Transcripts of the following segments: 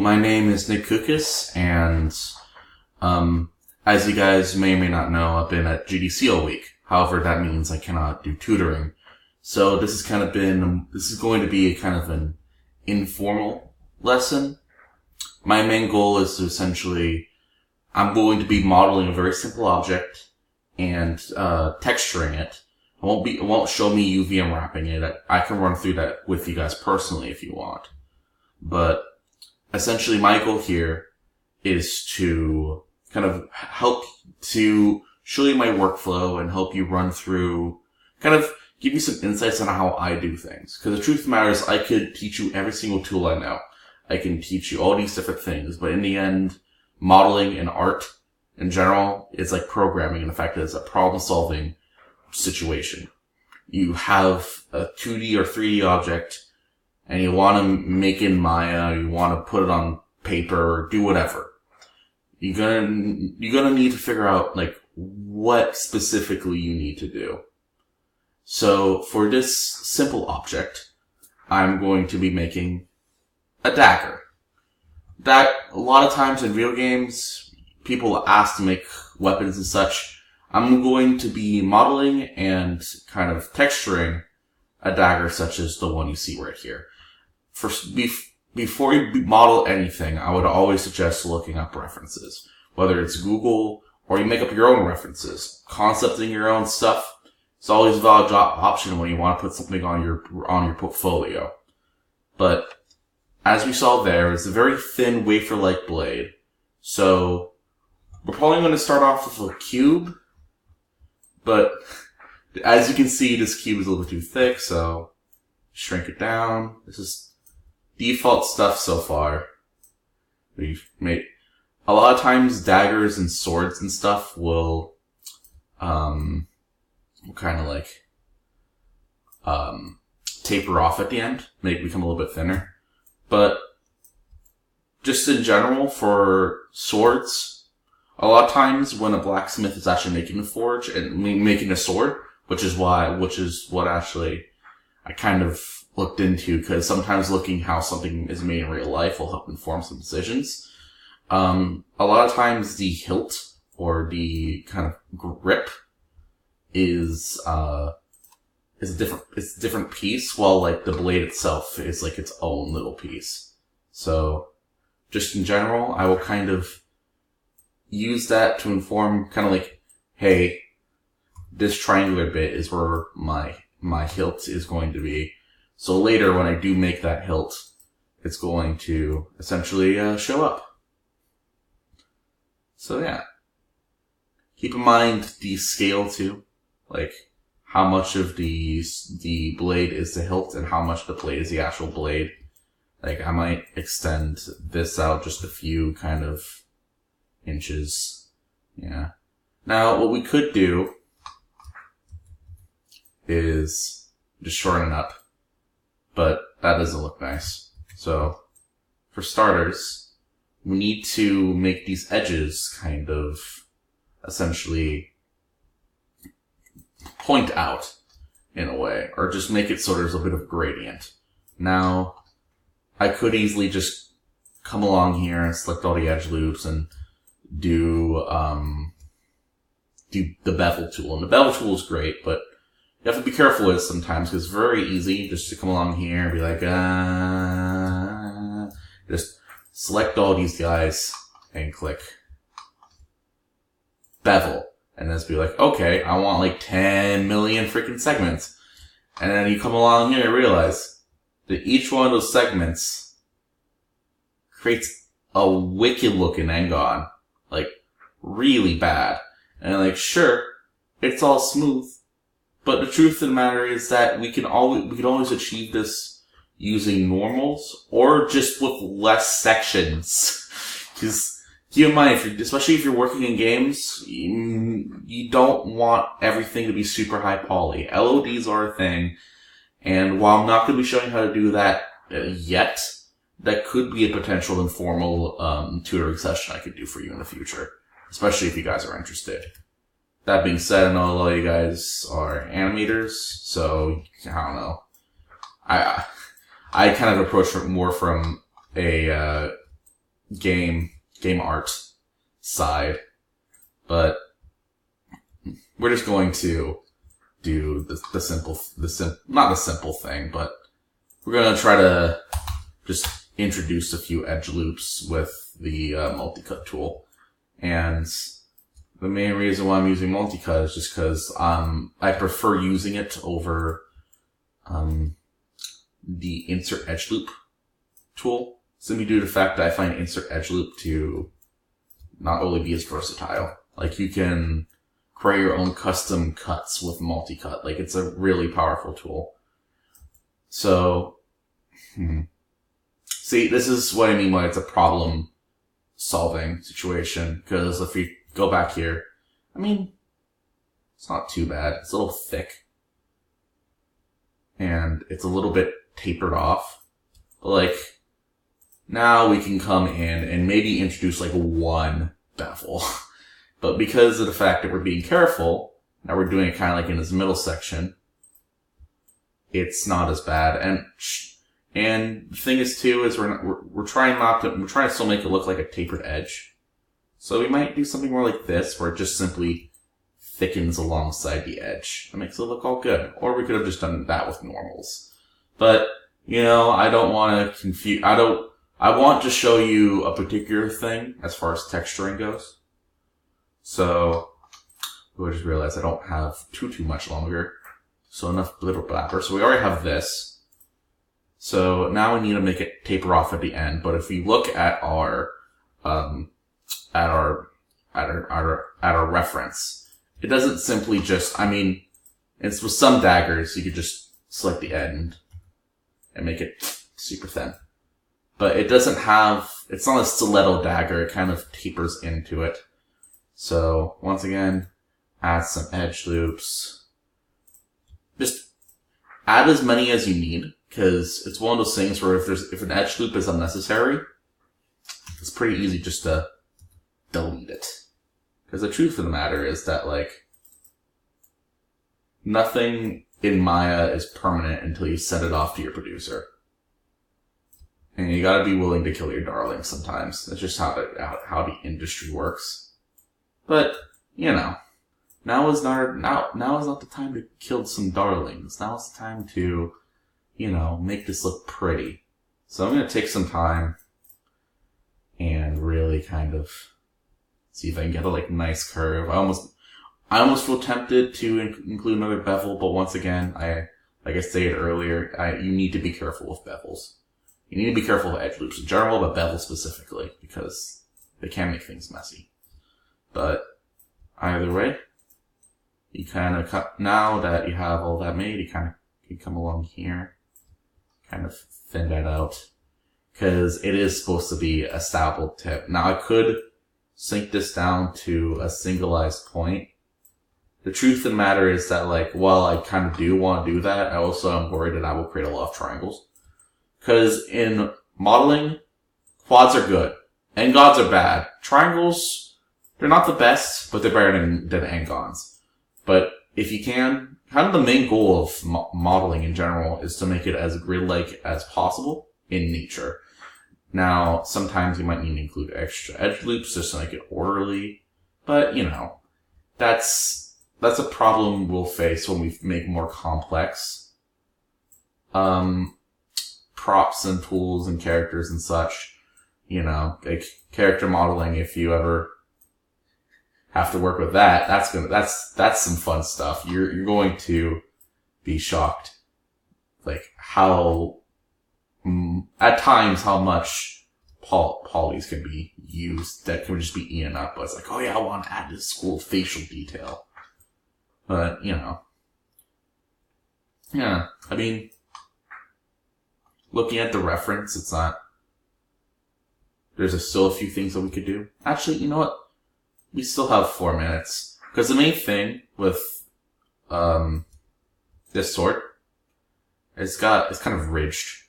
my name is Nick Kukis, and as you guys may or may not know, I've been at GDC all week. However, that means I cannot do tutoring. So this is going to be kind of an informal lesson. My main goal is to essentially, I'm going to be modeling a very simple object and texturing it. It won't show me UV unwrapping it. I can run through that with you guys personally if you want. But essentially my goal here is to kind of help to show you my workflow and help you run through, kind of give you some insights on how I do things. Because the truth of the matter is I could teach you every single tool I know. I can teach you all these different things, but in the end, modeling and art in general is like programming in the fact that it's a problem solving situation. You have a 2D or 3D object and you want to make it in Maya, you want to put it on paper or do whatever. You're gonna need to figure out like what specifically you need to do. So for this simple object, I'm going to be making a dagger. That a lot of times in video games, people ask to make weapons and such. I'm going to be modeling and kind of texturing a dagger such as the one you see right here. Before you model anything, I would always suggest looking up references. Whether it's Google or you make up your own references. Concepting your own stuff is always a valid option when you want to put something on your portfolio. But as we saw there, it's a very thin wafer-like blade. So we're probably going to start off with a cube. But as you can see, this cube is a little bit too thick, so shrink it down. This is default stuff so far. We've made a lot of times daggers and swords and stuff will kind of like taper off at the end, make it become a little bit thinner. But just in general for swords, a lot of times when a blacksmith is actually making a forge and making a sword, which is what actually I kind of looked into, because sometimes looking how something is made in real life will help inform some decisions. A lot of times the hilt or the kind of grip is a different piece, while like the blade itself is like its own little piece. So just in general, I will kind of use that to inform kind of like, hey, this triangular bit is where my hilt is going to be. So later when I do make that hilt, it's going to essentially show up. So yeah. Keep in mind the scale too. Like how much of the blade is the hilt and how much of the blade is the actual blade. Like I might extend this out just a few kind of inches. Yeah. Now what we could do is just shorten it up. But that doesn't look nice. So for starters, we need to make these edges kind of essentially point out in a way, or just make it so there's a bit of gradient. Now, I could easily just come along here and select all the edge loops and do the bevel tool. And the bevel tool is great, but you have to be careful with it sometimes because it's very easy just to come along here and be like, just select all these guys and click bevel. And then just be like, okay, I want like 10 million freaking segments. And then you come along here and realize that each one of those segments creates a wicked looking engon. Like, really bad. And like, sure, it's all smooth. But the truth of the matter is that we can always achieve this using normals or just with less sections. Because keep in mind, especially if you're working in games, you don't want everything to be super high poly. LODs are a thing, and while I'm not going to be showing how to do that yet, that could be a potential informal tutoring session I could do for you in the future, especially if you guys are interested. That being said, I know a lot of you guys are animators, so I don't know. I kind of approach it more from a game art side, but we're just going to do not the simple thing, but we're going to try to just introduce a few edge loops with the multi-cut tool. And the main reason why I'm using multi-cut is just because I prefer using it over the insert edge loop tool, simply due to the fact that I find insert edge loop to not only be as versatile. Like, you can create your own custom cuts with multi-cut. Like, it's a really powerful tool. So, see, this is what I mean by it's a problem-solving situation, because if you go back here, I mean, it's not too bad. It's a little thick. And it's a little bit tapered off. But, like, now we can come in and maybe introduce, like, one bevel. But because of the fact that we're being careful, now we're doing it kind of like in this middle section, it's not as bad. And the thing is, too, is we're trying to still make it look like a tapered edge. So we might do something more like this, where it just simply thickens alongside the edge. It makes it look all good. Or we could have just done that with normals. But, you know, I don't want to confuse, I want to show you a particular thing as far as texturing goes. So, I just realized I don't have too much longer. So enough little blabber. So we already have this. So now we need to make it taper off at the end. But if we look at our reference, it doesn't simply just, I mean, it's with some daggers, you could just select the end and make it super thin. But it doesn't have, it's not a stiletto dagger, it kind of tapers into it. So, once again, add some edge loops. Just add as many as you need, because it's one of those things where if an edge loop is unnecessary, it's pretty easy just to delete it. Because the truth of the matter is that, like, nothing in Maya is permanent until you send it off to your producer. And you gotta be willing to kill your darlings sometimes. That's just how the industry works. But, you know, now is not the time to kill some darlings. Now is the time to, you know, make this look pretty. So I'm gonna take some time and really kind of see if I can get a, like, nice curve. I almost feel tempted to include another bevel, but once again, like I stated earlier, you need to be careful with bevels. You need to be careful with edge loops in general, but bevels specifically, because they can make things messy. But either way, you kind of now that you have all that made, you kind of can come along here, kind of thin that out, because it is supposed to be a stable tip. Now I could sink this down to a singleized point. The truth of the matter is that, like, while I kind of do want to do that, I also am worried that I will create a lot of triangles. Because in modeling, quads are good. N-gods are bad. Triangles, they're not the best, but they're better than n-gons. But if you can, kind of the main goal of modeling in general is to make it as grid-like as possible in nature. Now, sometimes you might need to include extra edge loops just to make it orderly. But, you know, that's a problem we'll face when we make more complex props and tools and characters and such. You know, like character modeling, if you ever have to work with that, that's some fun stuff. You're going to be shocked, like how at times how much polys can be used that can just be eaten up. But it's like, oh yeah, I want to add this cool facial detail. But, you know, yeah, I mean, looking at the reference, it's not, there's still a few things that we could do. Actually, you know what? We still have 4 minutes. Because the main thing with, this sword, it's kind of ridged.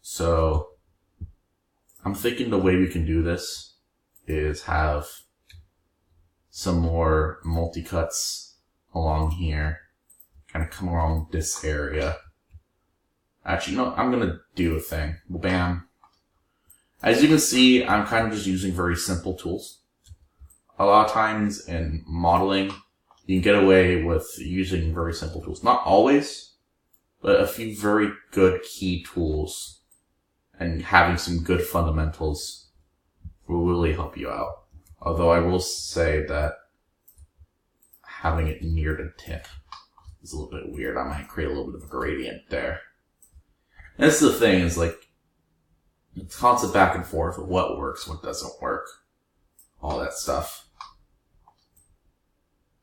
So, I'm thinking the way we can do this is have some more multi-cuts along here. Kind of come along this area. Actually, you know, I'm gonna do a thing. Bam. As you can see, I'm kind of just using very simple tools. A lot of times in modeling, you can get away with using very simple tools. Not always, but a few very good key tools and having some good fundamentals will really help you out. Although I will say that having it near the tip is a little bit weird. I might create a little bit of a gradient there. And this is the thing, is like, it's constant back and forth of what works, what doesn't work, all that stuff.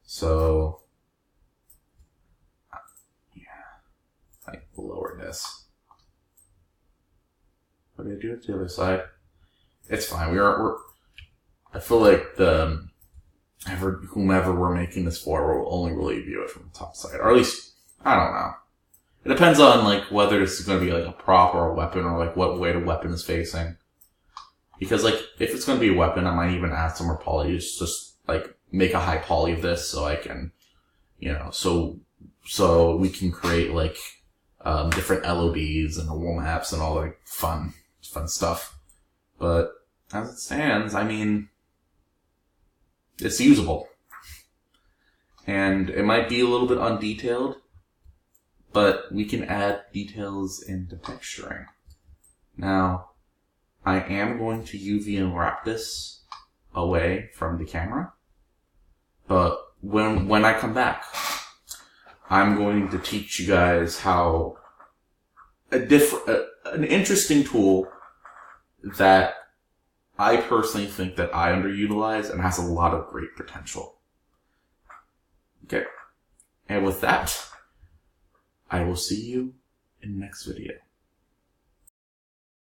So, yeah, I lower this. What did I do with the other side? It's fine. I feel like whomever we're making this for will only really view it from the top side, or at least I don't know. It depends on like whether this is going to be like a prop or a weapon, or like what way the weapon is facing. Because like if it's going to be a weapon, I might even add some more poly, just like make a high poly of this, so I can, so we can create like different LODs and wall maps and all like fun stuff. But as it stands, I mean, it's usable. And it might be a little bit undetailed, but we can add details into texturing. Now, I am going to UV unwrap this away from the camera, but when I come back, I'm going to teach you guys how an interesting tool that I personally think that I underutilize and has a lot of great potential. Okay. And with that, I will see you in the next video.